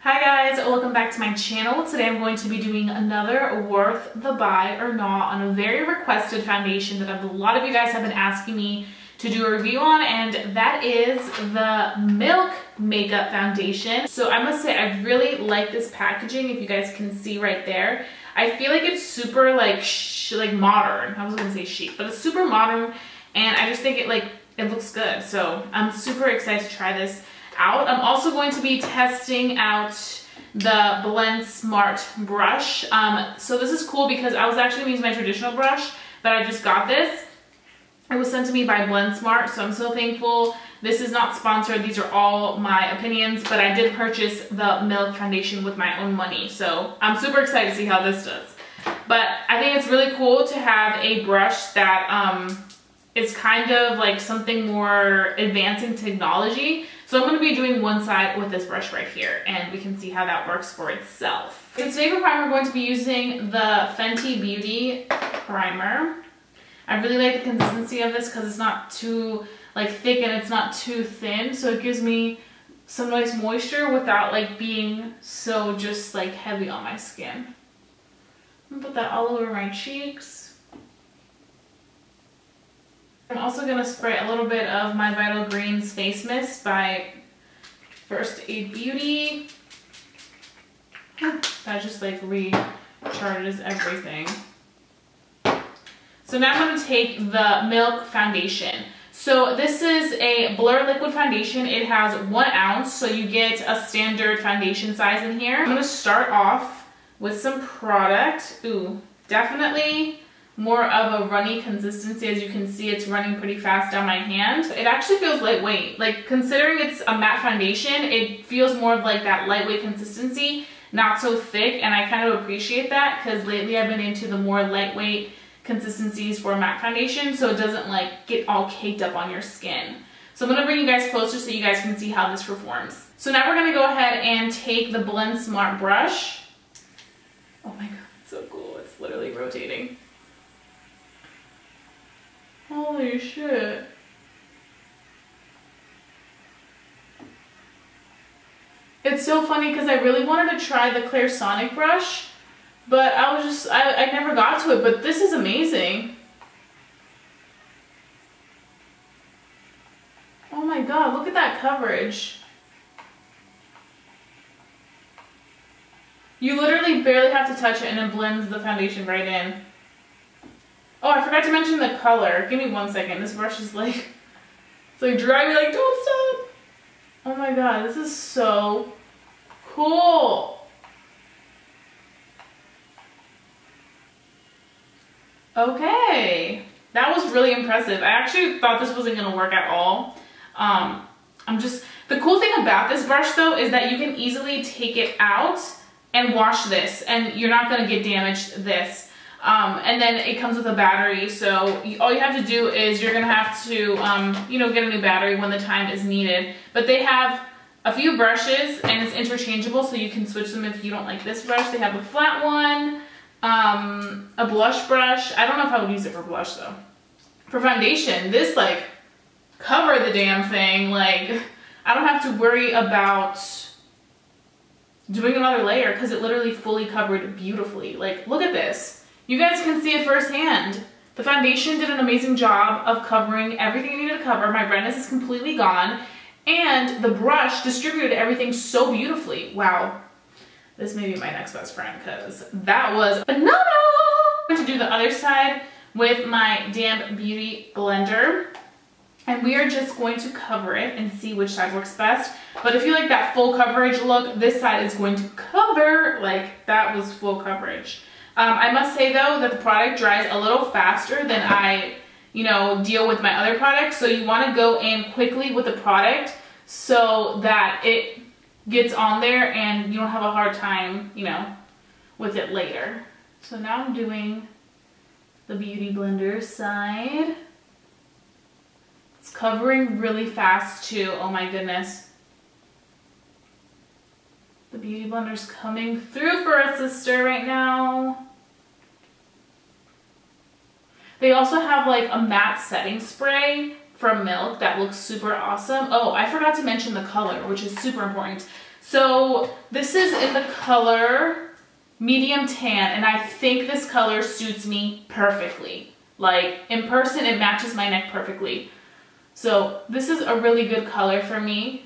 Hi guys, welcome back to my channel. Today I'm going to be doing another worth the buy or not on a very requested foundation that a lot of you guys have been asking me to do a review on, and that is the Milk Makeup Foundation. So I must say I really like this packaging. If you guys can see right there, I feel like it's super like modern. I was gonna say chic, but it's super modern, and I just think it looks good. So I'm super excited to try this out. I'm also going to be testing out the blendSMART brush. So this is cool because I was actually using my traditional brush, but I just got this. It was sent to me by blendSMART, so I'm so thankful. This is not sponsored. These are all my opinions, but I did purchase the Milk Foundation with my own money. So I'm super excited to see how this does. But I think it's really cool to have a brush that is kind of like something more advancing technology. So I'm going to be doing one side with this brush right here, and we can see how that works for itself. So today for primer, we're going to be using the Fenty Beauty primer. I really like the consistency of this because it's not too thick and it's not too thin, so it gives me some nice moisture without being so just heavy on my skin. I'm gonna put that all over my cheeks. I'm also going to spray a little bit of my Vital Greens Face Mist by First Aid Beauty. That just recharges everything. So now I'm going to take the Milk Foundation. So this is a Blur Liquid Foundation. It has 1 ounce, so you get a standard foundation size in here. I'm going to start off with some product. Ooh, definitely more of a runny consistency. As you can see, it's running pretty fast down my hand. It actually feels lightweight. Considering it's a matte foundation, it feels more of that lightweight consistency, not so thick, and I kind of appreciate that because lately I've been into the more lightweight consistencies for a matte foundation, so it doesn't get all caked up on your skin. So I'm gonna bring you guys closer so you guys can see how this performs. So now we're gonna go ahead and take the blendSMART brush. Oh my god, it's so cool. It's literally rotating. Holy shit. It's so funny because I really wanted to try the Clairsonic brush, but I never got to it, but this is amazing. Oh my god, look at that coverage. You literally barely have to touch it and it blends the foundation right in. Oh, I forgot to mention the color. Give me 1 second. This brush is it's driving me don't stop. Oh my god, this is so cool. Okay, that was really impressive. I actually thought this wasn't gonna work at all. The cool thing about this brush though is that you can easily take it out and wash this, and you're not gonna get damaged this. And then it comes with a battery, so all you have to do is you're gonna have to, get a new battery when the time is needed. But they have a few brushes, and it's interchangeable, so you can switch them if you don't like this brush. They have a flat one, a blush brush. I don't know if I would use it for blush though. For foundation, this cover the damn thing. I don't have to worry about doing another layer because it literally fully covered beautifully. Look at this. You guys can see it firsthand. The foundation did an amazing job of covering everything it needed to cover. My redness is completely gone. And the brush distributed everything so beautifully. Wow. This may be my next best friend because that was phenomenal. I'm going to do the other side with my damp beauty blender. And we are just going to cover it and see which side works best. But if you like that full coverage look, this side is going to cover, that was full coverage. I must say though that the product dries a little faster than I, deal with my other products. So you want to go in quickly with the product so that it gets on there and you don't have a hard time, with it later. So now I'm doing the Beauty Blender side. It's covering really fast too. Oh my goodness. The Beauty Blender's coming through for us, sister, right now. They also have a matte setting spray from Milk that looks super awesome. Oh, I forgot to mention the color, which is super important. So this is in the color medium tan, and I think this color suits me perfectly. Like in person, it matches my neck perfectly. So this is a really good color for me.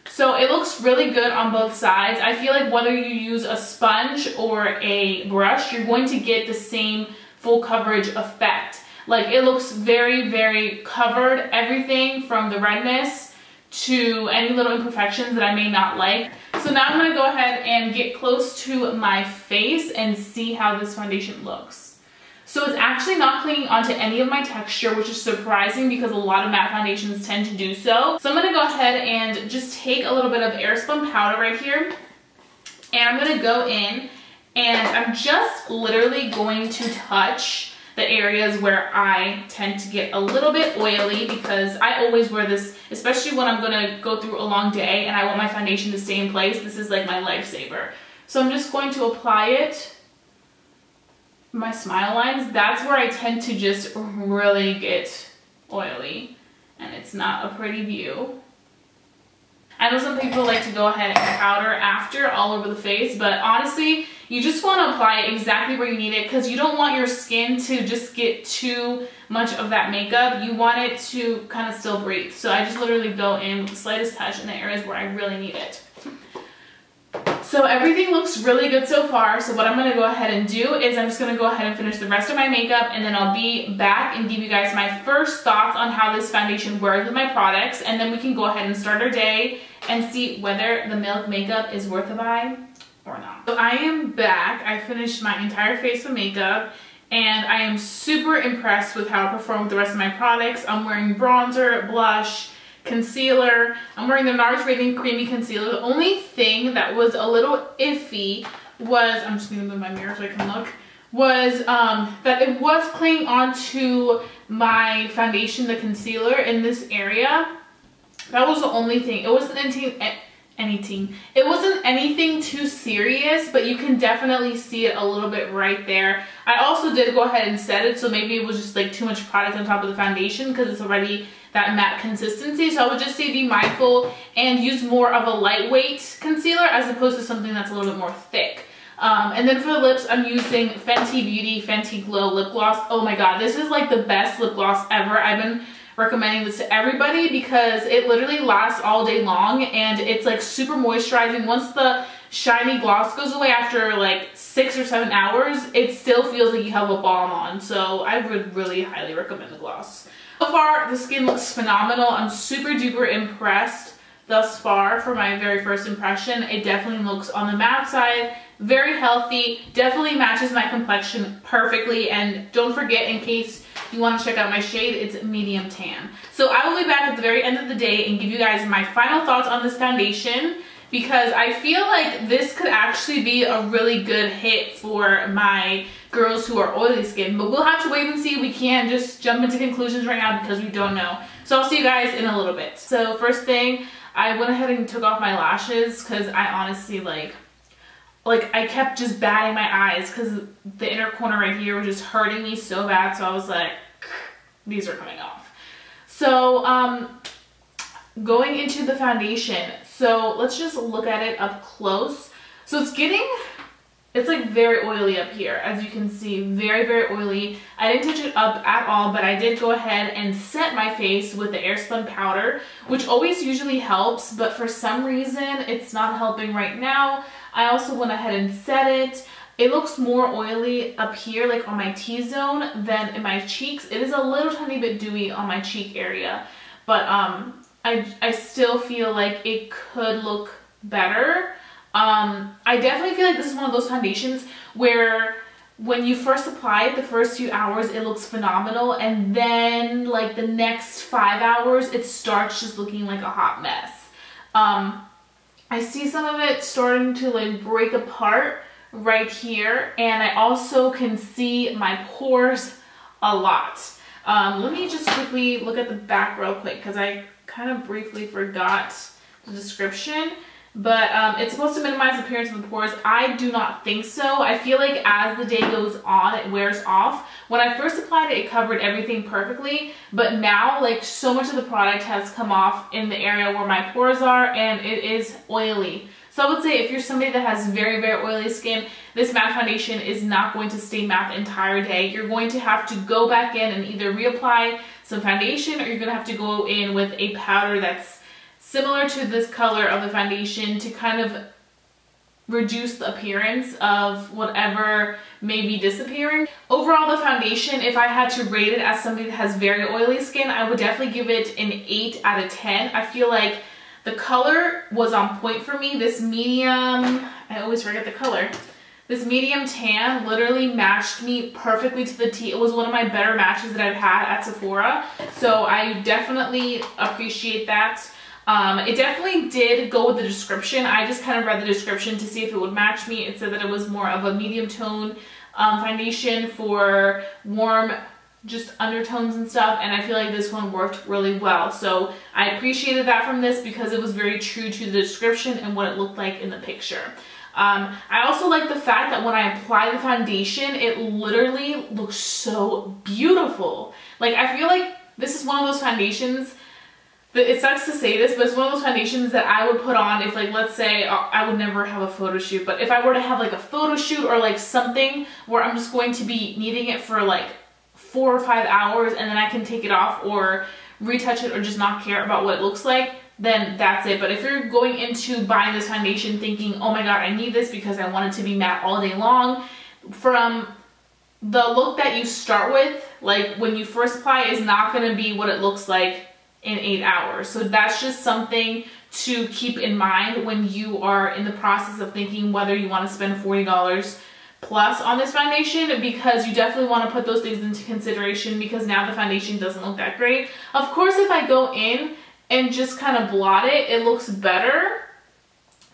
So it looks really good on both sides. I feel like whether you use a sponge or a brush, you're going to get the same full coverage effect. Like it looks very, very covered, everything from the redness to any little imperfections that I may not like. So now I'm gonna go ahead and get close to my face and see how this foundation looks. So it's actually not clinging onto any of my texture, which is surprising because a lot of matte foundations tend to do so. So I'm gonna go ahead and just take a little bit of airspun powder right here, and I'm gonna go in and I'm just literally going to touch the areas where I tend to get a little bit oily, because I always wear this, especially when I'm gonna go through a long day and I want my foundation to stay in place. This is like my lifesaver. So I'm just going to apply it. My smile lines, that's where I tend to just really get oily, and it's not a pretty view. I know some people like to go ahead and powder after all over the face, but honestly, you just want to apply it exactly where you need it, because you don't want your skin to just get too much of that makeup. You want it to kind of still breathe. So I just literally go in with the slightest touch in the areas where I really need it. So everything looks really good so far. So what I'm going to go ahead and do is I'm just going to go ahead and finish the rest of my makeup, and then I'll be back and give you guys my first thoughts on how this foundation works with my products, and then we can go ahead and start our day and see whether the Milk makeup is worth a buy or not. So I am back. I finished my entire face of makeup, and I am super impressed with how it performed with the rest of my products. I'm wearing bronzer, blush, concealer. I'm wearing the NARS Radiant Creamy Concealer. The only thing that was a little iffy was, I'm just gonna move my mirror so I can look, was that it was clinging onto my foundation, the concealer, in this area. That was the only thing. It wasn't it wasn't anything too serious, but you can definitely see it a little bit right there. I also did go ahead and set it, so maybe it was just like too much product on top of the foundation because it's already that matte consistency. So I would just say be mindful and use more of a lightweight concealer as opposed to something that's a little bit more thick. And then for the lips, I'm using Fenty Beauty Fenty Glow Lip Gloss. Oh my god, this is like the best lip gloss ever. I've been recommending this to everybody because it literally lasts all day long, and it's like super moisturizing. Once the shiny gloss goes away after like 6 or 7 hours, it still feels like you have a balm on. So I would really highly recommend the gloss. So far, the skin looks phenomenal. I'm super duper impressed thus far for my very first impression. It definitely looks on the matte side, very healthy, definitely matches my complexion perfectly. And don't forget, in case you want to check out my shade, it's medium tan. So I will be back at the very end of the day and give you guys my final thoughts on this foundation, because I feel like this could actually be a really good hit for my girls who are oily skin, but we'll have to wait and see. We can't just jump into conclusions right now because we don't know. So I'll see you guys in a little bit. So first thing, I went ahead and took off my lashes because I honestly like I kept just batting my eyes because the inner corner right here was just hurting me so bad. So I was like, these are coming off. So going into the foundation, so let's just look at it up close. So it's like very oily up here, as you can see, very, very oily. I didn't touch it up at all, but I did go ahead and set my face with the airspun powder, which always usually helps, but for some reason it's not helping right now. I also went ahead and set it. It looks more oily up here, like on my T-zone, than in my cheeks. It is a little tiny bit dewy on my cheek area, but I still feel like it could look better. I definitely feel like this is one of those foundations where when you first apply it, the first few hours, it looks phenomenal, and then like the next 5 hours, it starts just looking like a hot mess. I see some of it starting to like break apart right here, and I also can see my pores a lot. Let me just quickly look at the back real quick because I kind of briefly forgot the description. but it's supposed to minimize the appearance of the pores. I do not think so. I feel like as the day goes on, it wears off. When I first applied it, it covered everything perfectly, but now like so much of the product has come off in the area where my pores are, and it is oily. So I would say if you're somebody that has very, very oily skin, this matte foundation is not going to stay matte the entire day. You're going to have to go back in and either reapply some foundation, or you're going to have to go in with a powder that's similar to this color of the foundation to kind of reduce the appearance of whatever may be disappearing. Overall, the foundation, if I had to rate it as somebody that has very oily skin, I would definitely give it an 8 out of 10. I feel like the color was on point for me. This medium, I always forget the color. This medium tan literally matched me perfectly to the T. It was one of my better matches that I've had at Sephora. So I definitely appreciate that. It definitely did go with the description. I just kind of read the description to see if it would match me. It said that it was more of a medium tone foundation for warm, just undertones and stuff, and I feel like this one worked really well. So I appreciated that from this because it was very true to the description and what it looked like in the picture. I also like the fact that when I apply the foundation, it literally looks so beautiful. Like, I feel like this is one of those foundations that, it sucks to say this, but it's one of those foundations that I would put on if, like, let's say I would never have a photo shoot, but if I were to have like a photo shoot or like something where I'm just going to be needing it for like 4 or 5 hours and then I can take it off or retouch it or just not care about what it looks like, then that's it. But if you're going into buying this foundation thinking, oh my god, I need this because I want it to be matte all day long, from the look that you start with, like when you first apply, is not going to be what it looks like in 8 hours. So that's just something to keep in mind when you are in the process of thinking whether you want to spend $40 plus on this foundation, because you definitely want to put those things into consideration, because now the foundation doesn't look that great. Of course, if I go in and just kind of blot it, it looks better,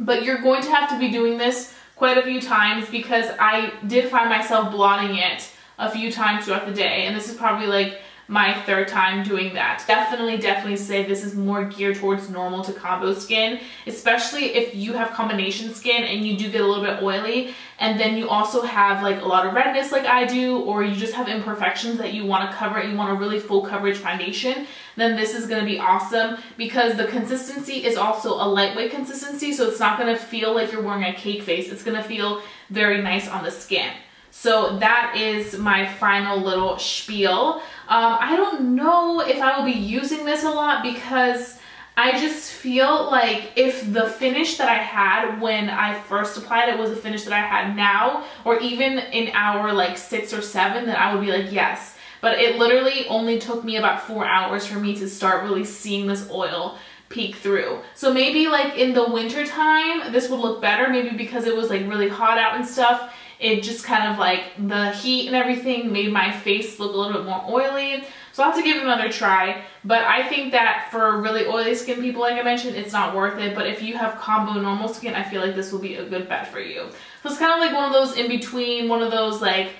but you're going to have to be doing this quite a few times, because I did find myself blotting it a few times throughout the day, and this is probably like my 3rd time doing that. Definitely say this is more geared towards normal to combo skin, especially if you have combination skin and you do get a little bit oily, and then you also have like a lot of redness like I do, or you just have imperfections that you want to cover and you want a really full coverage foundation, then this is going to be awesome, because the consistency is also a lightweight consistency, so it's not going to feel like you're wearing a cake face. It's going to feel very nice on the skin. So that is my final little spiel. I don't know if I will be using this a lot, because I just feel like if the finish that I had when I first applied it was the finish that I had now, or even in hour like 6 or 7, then I would be like, yes. But it literally only took me about 4 hours for me to start really seeing this oil peek through. So maybe like in the winter time, this would look better, maybe because it was like really hot out and stuff. It just kind of like the heat and everything made my face look a little bit more oily. So I'll have to give it another try. But I think that for really oily skin people, like I mentioned, it's not worth it. But if you have combo normal skin, I feel like this will be a good bet for you. So it's kind of like one of those in between, one of those like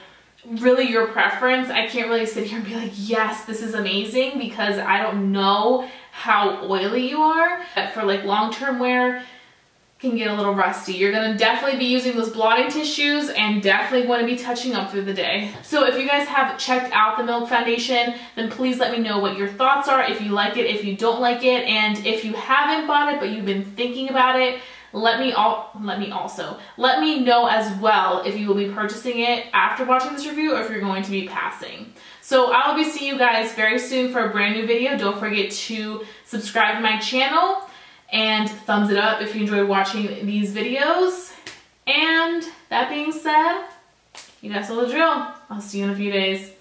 really your preference. I can't really sit here and be like, yes, this is amazing, because I don't know how oily you are. But for like long-term wear, can get a little rusty. You're gonna definitely be using those blotting tissues and definitely going to be touching up through the day. So if you guys have checked out the Milk Foundation, then please let me know what your thoughts are, if you like it, if you don't like it, and if you haven't bought it but you've been thinking about it, let me know as well if you will be purchasing it after watching this review, or if you're going to be passing. So I will be seeing you guys very soon for a brand new video. Don't forget to subscribe to my channel and thumbs it up if you enjoyed watching these videos. And that being said, you guys know the drill. I'll see you in a few days.